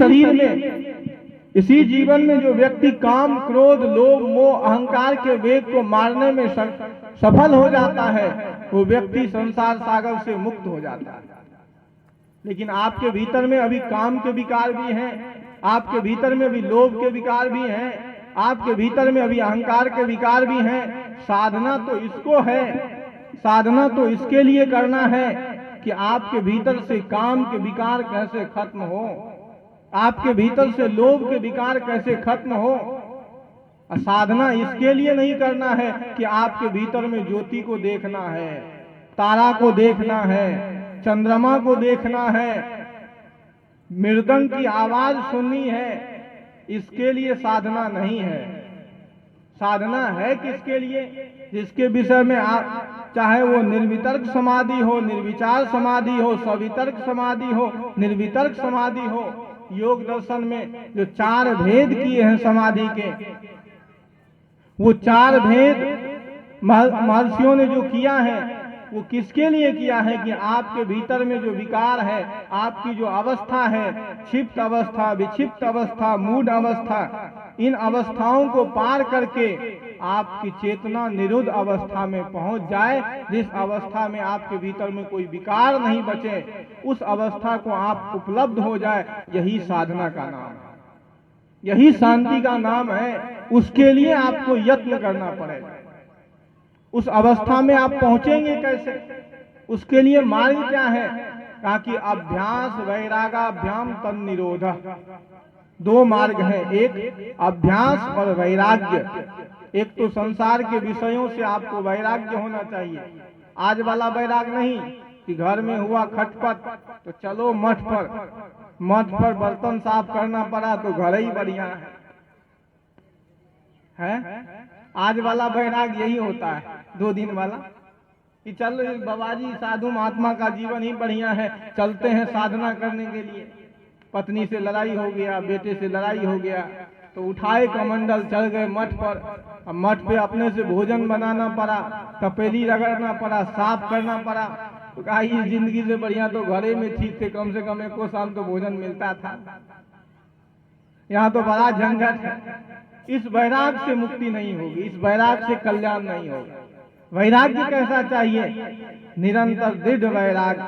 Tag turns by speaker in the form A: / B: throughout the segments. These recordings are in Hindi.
A: शरीर में, इसी जीवन में जो व्यक्ति काम, क्रोध, लोभ, मोह, अहंकार के वेग को मारने में सफल हो जाता है, वो व्यक्ति संसार सागर से मुक्त हो जाता है। लेकिन आपके भीतर में अभी काम के विकार भी हैं, आपके भीतर में अभी लोभ के विकार भी हैं, आपके भीतर में अभी अहंकार के विकार भी हैं। साधना तो इसको है, साधना तो इसके लिए करना है कि आपके भीतर से काम के विकार कैसे खत्म हो, आपके भीतर से लोभ के विकार कैसे खत्म हो। साधना इसके लिए नहीं करना है कि आपके भीतर में ज्योति को देखना है, तारा को देखना है, चंद्रमा को देखना है, मृदंग की आवाज सुननी है। इसके लिए साधना नहीं है। साधना है किसके लिए? जिसके विषय में आप, चाहे वो निर्वितर्क समाधि हो, निर्विचार समाधि हो, सवितर्क समाधि हो, निर्वितर्क समाधि हो। योग दर्शन में जो 4 भेद किए हैं समाधि के, वो 4 भेद महर्षियों ने जो किया है, वो किसके लिए किया है? कि आपके भीतर में जो विकार है, आपकी जो अवस्था है, क्षिप्त अवस्था, विक्षिप्त अवस्था, मूढ़ अवस्था, इन अवस्थाओं को पार करके आपकी चेतना निरुद्ध अवस्था में पहुंच जाए। जिस अवस्था में आपके भीतर में कोई विकार नहीं बचे, उस अवस्था को आप उपलब्ध हो जाए, यही साधना का नाम है, यही शांति का नाम है। उसके लिए आपको यत्न करना पड़ेगा। उस अवस्था में आप पहुंचेंगे कैसे? उसके लिए मार्ग क्या है? कहा कि अभ्यास वैरागाभ्याम तन निरोध। 2 मार्ग हैं, एक अभ्यास और वैराग्य। एक तो संसार के विषयों से आपको वैराग्य होना चाहिए। आज वाला वैराग नहीं कि घर में हुआ खटपट तो चलो मठ पर बर्तन साफ करना पड़ा तो घर ही बढ़िया है? आज वाला वैराग यही होता है, 2 दिन वाला, कि चल बाबाजी साधु महात्मा का जीवन ही बढ़िया है, चलते हैं साधना करने के लिए। पत्नी से लड़ाई हो गया, बेटे से लड़ाई हो गया, तो उठाए कमंडल चल गए मठ पर। अब मठ पे अपने से भोजन बनाना पड़ा, तपेली रगड़ना पड़ा, साफ करना पड़ा। तो कहा इस जिंदगी से बढ़िया तो घरे में ठीक थे, कम से कम 1 शाम तो भोजन मिलता था। यहाँ तो बड़ा झंझट है। इस वैराग से मुक्ति नहीं होगी, इस वैराग से कल्याण नहीं होगा। वैराग्य कैसा चाहिए? निरंतर दृढ़ वैराग।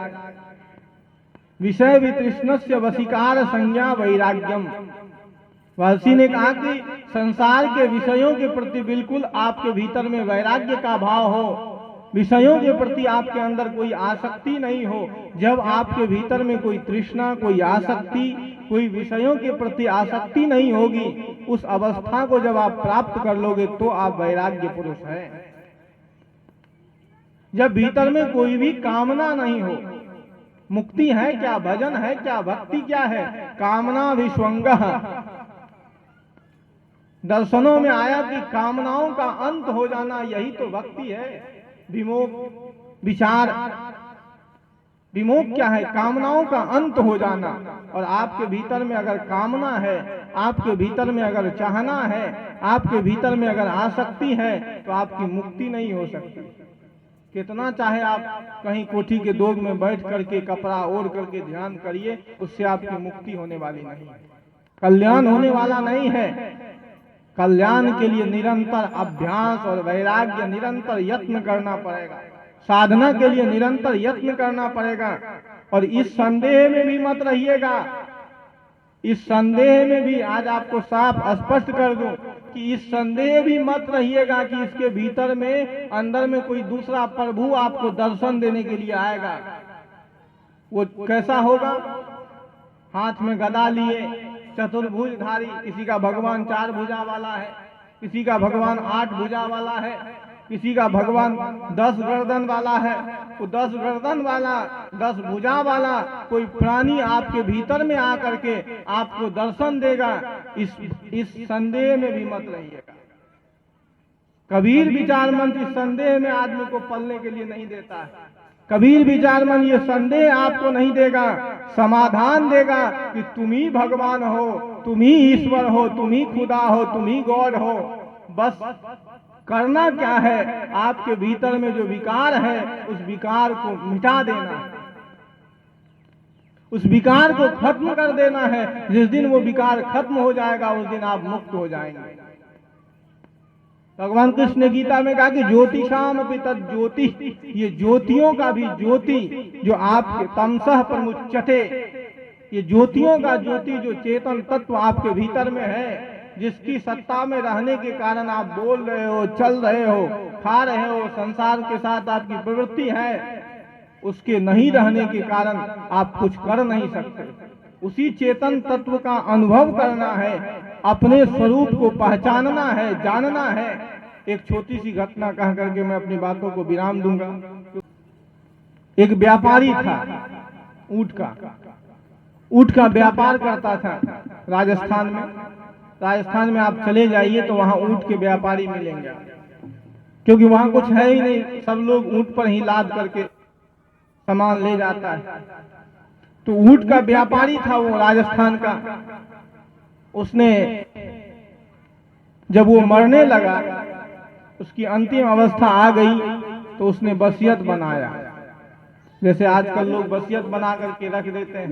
A: विषय वितृष्णस्य वशीकार संज्ञा वैराग्यम। महर्षि ने कहा कि संसार के विषयों के प्रति बिल्कुल आपके भीतर में वैराग्य का भाव हो, विषयों के प्रति आपके अंदर कोई आसक्ति नहीं हो। जब आपके भीतर में कोई तृष्णा, कोई आसक्ति, कोई विषयों के प्रति आसक्ति नहीं होगी, उस अवस्था को जब आप प्राप्त कर लोगे तो आप वैराग्य पुरुष हैं। जब भीतर में कोई भी कामना नहीं हो, मुक्ति है क्या? भजन है क्या? भक्ति क्या है? कामना विश्वंगः। दर्शनों में आया कि कामनाओं का अंत हो जाना, यही तो भक्ति है। विमोक, विचार, विमोक क्या है? कामनाओं का अंत हो जाना। और आपके भीतर में अगर कामना है, आपके भीतर में अगर चाहना है, आपके भीतर में अगर आसक्ति है, तो आपकी मुक्ति नहीं हो सकती। कितना चाहे आप कहीं कोठी के दोग में बैठ करके कपड़ा ओढ़ करके ध्यान करिए, उससे आपकी मुक्ति होने वाली नहीं है, कल्याण होने वाला नहीं है। कल्याण के लिए निरंतर अभ्यास और वैराग्य, निरंतर यत्न करना पड़ेगा। साधना के लिए निरंतर यत्न करना पड़ेगा। और इस संदेह में भी मत रहिएगा, इस संदेह में भी आज आपको साफ स्पष्ट कर दूं कि इस संदेह भी मत रहिएगा कि इसके भीतर में, अंदर में कोई दूसरा प्रभु आपको दर्शन देने के लिए आएगा। वो कैसा होगा? हाथ में गदा लिए, चतुर्भुजधारी। किसी का भगवान 4 भुजा वाला है, किसी का भगवान 8 भुजा वाला है, किसी का भगवान 10 गर्दन वाला है। वो 10 गर्दन वाला, 10 भुजा वाला कोई प्राणी आपके भीतर में आकर के आपको दर्शन देगा, इस संदेह में भी मत रहिएगा। कबीर विचार मंत्र इस संदेह में आदमी को पलने के लिए नहीं देता है। कबीर विचार मन ये संदेह आपको नहीं देगा, समाधान देगा कि तुम ही भगवान हो, तुम ही ईश्वर हो, तुम ही खुदा हो, तुम ही गॉड हो। बस करना क्या है? आपके भीतर में जो विकार है, उस विकार को मिटा देना। उस विकार को खत्म कर देना है। जिस दिन वो विकार खत्म हो जाएगा उस दिन आप मुक्त हो जाएंगे। भगवान कृष्ण ने गीता में कहा कि ज्योतिषाम अपि तत् ज्योति, ये ज्योतियों का भी ज्योति जो आपके तमसः प्रमुच्यते, ये ज्योतियों का ज्योति जो चेतन तत्व आपके भीतर में है, जिसकी सत्ता में रहने के कारण आप बोल रहे हो, चल रहे हो, खा रहे हो, संसार के साथ आपकी प्रवृत्ति है, उसके नहीं रहने के कारण आप कुछ कर नहीं सकते। उसी चेतन तत्व का अनुभव करना है, अपने स्वरूप को पहचानना है, जानना है। एक छोटी सी घटना कह करके मैं अपनी बातों को विराम दूंगा। एक व्यापारी था ऊंट का व्यापार करता था राजस्थान में। राजस्थान में आप चले जाइए तो वहां ऊंट के व्यापारी मिलेंगे, क्योंकि वहां कुछ है ही नहीं, सब लोग ऊंट पर ही लाद करके सामान ले जाता है। तो ऊंट का व्यापारी था वो राजस्थान का। उसने जब वो मरने लगा, उसकी अंतिम अवस्था आ गई, तो उसने वसीयत बनाया। जैसे आजकल लोग वसीयत बना करके रख देते हैं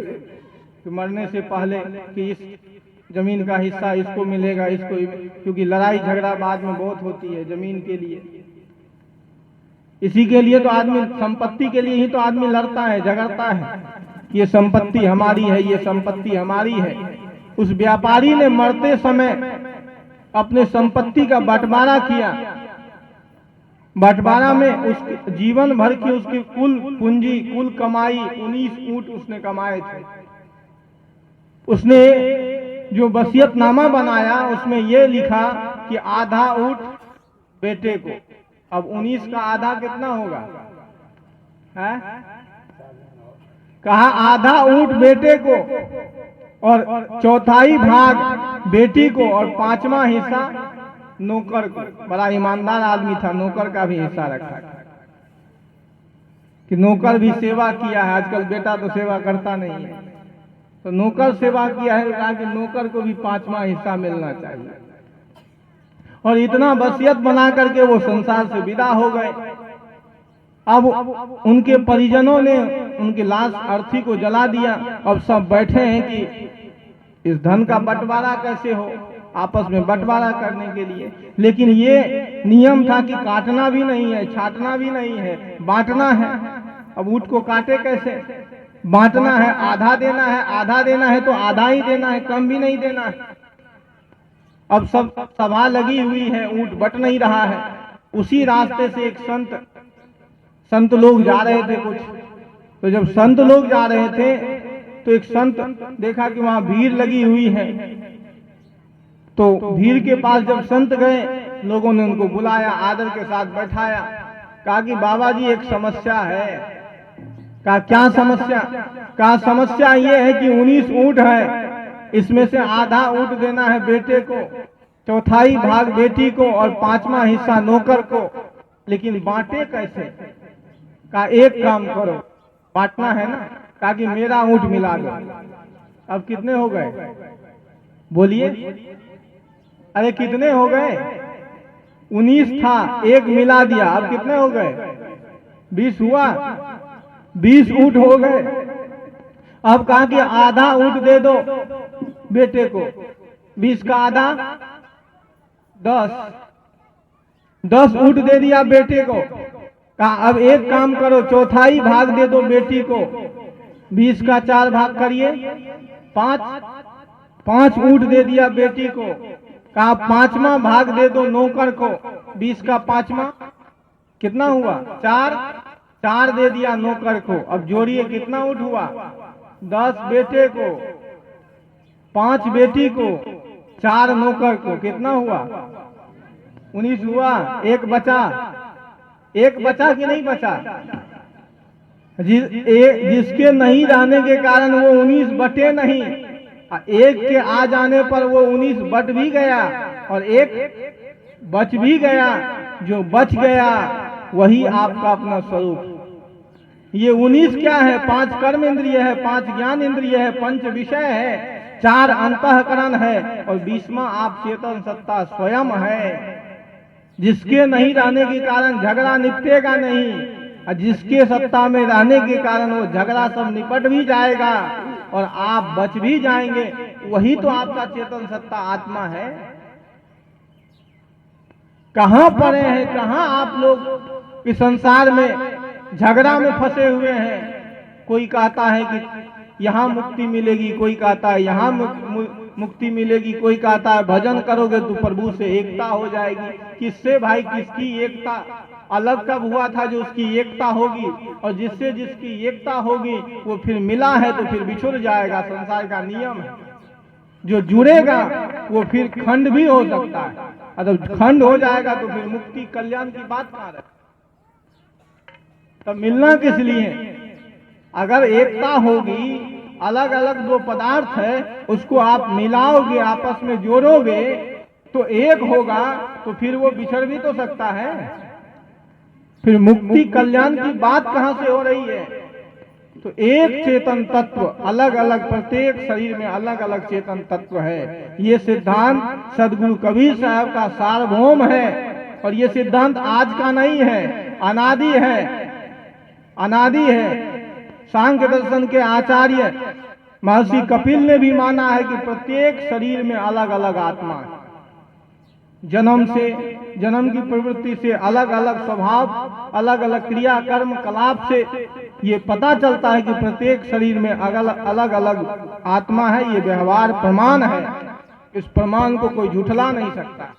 A: कि मरने से पहले कि इस जमीन का हिस्सा इसको मिलेगा, इसको, क्योंकि लड़ाई झगड़ा बाद में बहुत होती है जमीन के लिए। इसी के लिए तो आदमी, संपत्ति के लिए ही तो आदमी लड़ता है, झगड़ता है, ये संपत्ति हमारी है, ये संपत्ति हमारी है। उस व्यापारी ने मरते समय अपने संपत्ति का बंटवारा किया। बंटवारा में उस जीवन भर की उसकी कुल पूंजी, कुल कमाई 19 ऊंट उसने कमाए थे। उसने जो वसीयतनामा बनाया उसमें यह लिखा कि आधा ऊंट बेटे को। अब 19 का आधा कितना होगा है? कहा आधा ऊंट बेटे को और चौथाई भाग बेटी को और 5वां हिस्सा नौकर को। बड़ा ईमानदार आदमी था, नौकर का भी हिस्सा रखा कि नौकर भी सेवा किया है। आजकल बेटा तो सेवा करता नहीं है, तो नौकर सेवा किया है, कहा कि नौकर को भी 5वां हिस्सा मिलना चाहिए। और इतना वसीयत बना करके वो संसार से विदा हो गए। अब उनके परिजनों ने उनकी लाश अर्थी को जला दिया। अब सब बैठे हैं कि इस धन का बंटवारा कैसे हो, आपस में बंटवारा करने के लिए। लेकिन ये नियम था कि काटना भी नहीं है, छाटना भी नहीं है, बांटना है। अब ऊंट को काटे कैसे? बांटना है, आधा देना है, आधा देना है तो आधा ही देना है, कम भी नहीं देना है। अब सब सभा लगी हुई है, ऊंट बट नहीं रहा है। उसी रास्ते से एक संत लोग जा रहे थे कुछ। तो जब संत लोग जा रहे थे तो एक संत देखा कि वहां भीड़ लगी हुई है। तो भीड़ के पास जब संत गए, लोगों ने उनको बुलाया, आदर के साथ बैठाया, कहा कि बाबा जी एक समस्या है। कहा क्या समस्या? कहा समस्या ये है कि 19 ऊंट है, इसमें से आधा ऊंट देना है बेटे को, चौथाई भाग बेटी को और 5वां हिस्सा नौकर को, लेकिन बांटे कैसे? कहा एक काम करो, बांटना है ना, कहा कि मेरा ऊंट मिला दो। अब कितने हो गए बोलिए? अरे कितने हो गए? 19 था, एक मिला दिया, अब कितने हो गए? 20 हुआ, 20 ऊंट हो गए। अब कहा कि आधा ऊंट दे दो बेटे को, 20 का आधा 10 ऊंट दे दिया बेटे को। कहा अब एक काम करो, चौथाई भाग दे दो बेटी को, 20 का 4 भाग करिए, 5 ऊंट दे दिया बेटी को। कहा 5वां भाग दे दो नौकर को, 20 का 5वां कितना हुआ? 4 दे दिया नौकर को। अब जोड़िए कितना ऊंट हुआ? 10 बेटे को, 5 बेटी को, 4 नौकर को, कितना हुआ? 19 हुआ। एक बचा कि नहीं बचा? जिसके नहीं रहने के कारण वो 19 बटे नहीं, एक के आ जाने पर वो 19 बट भी गया और एक बच भी गया। जो बच गया वही आपका अपना स्वरूप। ये 19 क्या है? 5 कर्म इंद्रिय है, 5 ज्ञान इंद्रिय है, 5 विषय है, 4 अंतःकरण है और 20वां आप चेतन सत्ता स्वयं है। जिसके नहीं रहने के कारण झगड़ा निपटेगा नहीं, और जिसके सत्ता में रहने के कारण वो झगड़ा सब निपट भी जाएगा। और आप बच भी जाएंगे, वही तो आपका चेतन सत्ता आत्मा है। कहां पड़े हैं, कहां आप लोग इस संसार में झगड़ा में फंसे हुए हैं। कोई कहता है कि यहां मुक्ति मिलेगी, कोई कहता है यहां मुक्ति मिलेगी, कोई कहता है भजन करोगे तो प्रभु से एकता हो जाएगी। किससे भाई, किसकी एकता? अलग कब हुआ था जो उसकी एकता होगी? और जिससे जिसकी एकता होगी वो फिर मिला है तो फिर बिछुड़ जाएगा। संसार का नियम है, जो जुड़ेगा वो फिर खंड भी हो सकता है। अगर खंड हो जाएगा तो फिर मुक्ति कल्याण की बात कहां रहे? तब मिलना किस लिए? अगर एकता होगी, अलग अलग दो पदार्थ है उसको आप मिलाओगे, आपस में जोड़ोगे तो एक होगा, तो फिर वो बिछड़ भी तो सकता है। फिर मुक्ति कल्याण की बात कहां से हो रही है? तो एक चेतन तत्व, अलग अलग प्रत्येक शरीर में अलग अलग चेतन तत्व है। ये सिद्धांत सदगुरु कबीर साहब का सार्वभौम है। और ये सिद्धांत आज का नहीं है, अनादि है, अनादि है। सांख्य दर्शन के आचार्य महर्षि कपिल ने भी माना है कि प्रत्येक शरीर में अलग अलग आत्मा है। जन्म की प्रवृत्ति से अलग अलग स्वभाव, अलग अलग क्रिया कर्म कलाप से ये पता चलता है कि प्रत्येक शरीर में अलग अलग आत्मा है। ये व्यवहार प्रमाण है, इस प्रमाण को कोई झुठला नहीं सकता।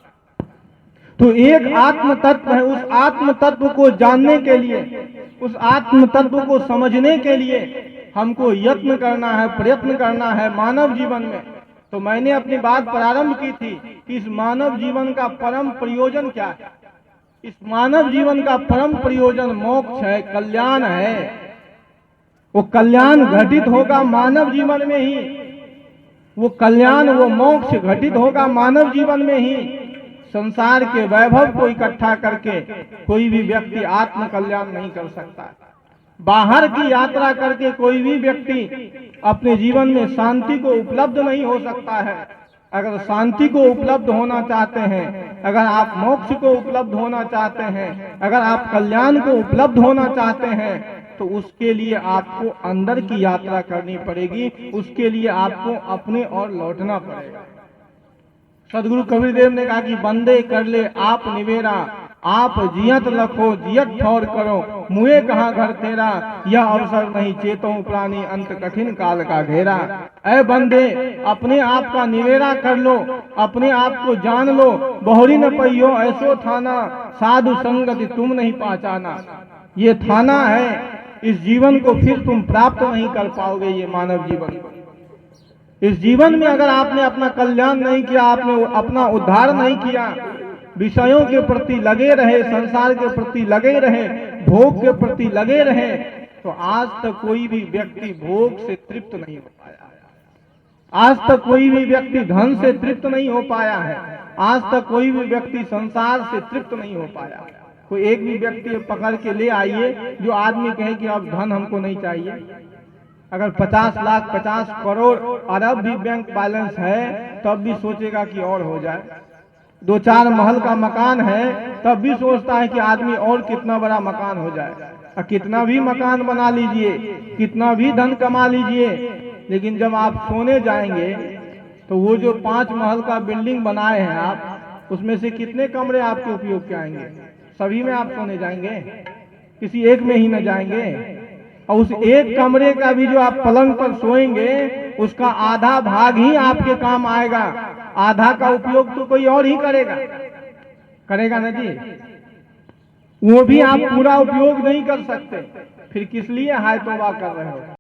A: तो एक आत्म तत्व है। उस आत्म तत्व को जानने के लिए, उस आत्म तत्व को समझने के लिए हमको यत्न करना है, प्रयत्न करना है मानव जीवन में। तो मैंने अपनी बात प्रारंभ की थी कि इस मानव जीवन का परम प्रयोजन क्या है? इस मानव जीवन का परम प्रयोजन मोक्ष है, कल्याण है। वो कल्याण घटित होगा मानव जीवन में ही, वो कल्याण, वो मोक्ष घटित होगा मानव जीवन में ही। संसार के वैभव को इकट्ठा करके कोई भी व्यक्ति आत्म कल्याण नहीं कर सकता। बाहर की यात्रा करके कोई भी व्यक्ति अपने जीवन में शांति को उपलब्ध नहीं हो सकता है। अगर शांति को उपलब्ध होना चाहते हैं, अगर आप मोक्ष को उपलब्ध होना चाहते हैं, अगर आप कल्याण को उपलब्ध होना चाहते हैं, तो उसके लिए आपको अंदर की यात्रा करनी पड़ेगी। उसके लिए आपको अपने और लौटना पड़ेगा। सदगुरु कबीरदेव ने कहा कि बंदे कर ले आप निवेरा, आप जियत लखो जियत ठौर करो, मुए कहाँ घर तेरा, यह अवसर नहीं चेतो प्राणी अंत कठिन काल का घेरा। ऐ बंदे, अपने आप का निवेरा कर लो, अपने आप को जान लो। बहुरी न पहियो ऐसो थाना, साधु संगति तुम नहीं पहचाना। ये थाना है, इस जीवन को फिर तुम प्राप्त नहीं कर पाओगे। ये मानव जीवन, इस जीवन में अगर आपने अपना कल्याण नहीं किया, आपने अपना उद्धार नहीं किया, विषयों के प्रति लगे रहे, संसार के प्रति लगे रहे, भोग के प्रति लगे रहे, तो आज तक कोई भी व्यक्ति भोग से तृप्त नहीं हो पाया। आज तक कोई भी व्यक्ति धन से तृप्त नहीं हो पाया है। आज तक कोई भी व्यक्ति संसार से तृप्त नहीं हो पाया। कोई एक भी व्यक्ति पकड़ के ले आइए जो आदमी कहे कि अब धन हमको नहीं चाहिए। अगर 50 लाख 50 करोड़ अरब भी बैंक बैलेंस है तब भी सोचेगा कि और हो जाए। 2-4 महल का मकान है तब भी सोचता है कि आदमी और कितना बड़ा मकान हो जाए। और कितना भी मकान बना लीजिए, कितना भी धन कमा लीजिए, लेकिन जब आप सोने जाएंगे तो वो जो 5 महल का बिल्डिंग बनाए हैं आप, उसमें से कितने कमरे आपके उपयोग के आएंगे? सभी में आप सोने जाएंगे, किसी एक में ही न जाएंगे। और उस एक कमरे का भी जो आप पलंग पर सोएंगे उसका आधा भाग ही आपके काम आएगा, आधा का उपयोग तो कोई और ही करेगा ना जी। वो भी आप पूरा उपयोग नहीं कर सकते, फिर किस लिए हाय तौबा कर रहे हो?